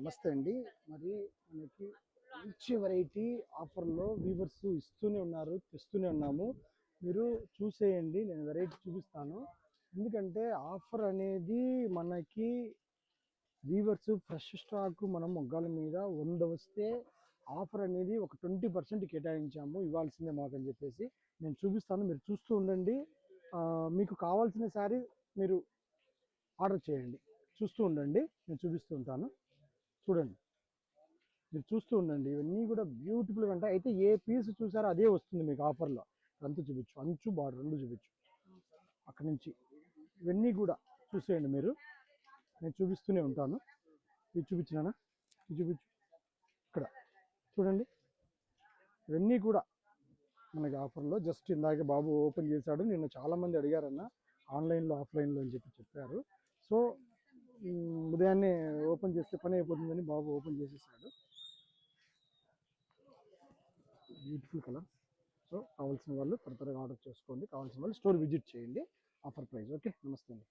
నమస్తే అండి. మరి మనకి మంచి వెరైటీ ఆఫర్‌లో వీవర్స్ ఇస్తూనే ఉన్నారు, తెస్తూనే ఉన్నాము. మీరు చూసేయండి. నేను వెరైటీ చూపిస్తాను. ఎందుకంటే ఆఫర్ అనేది మనకి వీవర్స్ ఫ్రెష్ స్టాక్ మనం మొగ్గాల మీద 100 వస్తే ఆఫర్ అనేది ఒక 20% కేటాయించాము. ఇవ్వాల్సిందే మాకని చెప్పేసి నేను చూపిస్తాను. మీరు చూస్తూ ఉండండి. మీకు కావాల్సిన శారీ మీరు ఆర్డర్ చేయండి. చూస్తూ ఉండండి. నేను చూపిస్తూ ఉంటాను. చూడండి, మీరు చూస్తూ ఉండండి. ఇవన్నీ కూడా బ్యూటిఫుల్గా ఉంటాయి. అయితే ఏ పీస్ చూసారో అదే వస్తుంది మీకు ఆఫర్లో. అంతా చూపించు, అంచు బార్డర్ రెండు చూపించు. అక్కడి నుంచి ఇవన్నీ కూడా చూసేయండి మీరు. నేను చూపిస్తూనే ఉంటాను. ఇది చూపించినానా? ఇది చూపించు. ఇక్కడ చూడండి, ఇవన్నీ కూడా మనకి ఆఫర్లో. జస్ట్ ఇందాక బాబు ఓపెన్ చేశాడు. నిన్న చాలామంది అడిగారన్న ఆన్లైన్లో ఆఫ్లైన్లో అని చెప్పారు. సో ఉదయాన్నే ఓపెన్ చేస్తే పని అయిపోతుందని బాబు ఓపెన్ చేసేసాడు. Beautiful colour. సో కావాల్సిన వాళ్ళు త్వరగా ఆర్డర్ చేసుకోండి. కావాల్సిన వాళ్ళు స్టోర్ విజిట్ చేయండి. Offer price. ఓకే, నమస్తే అండి.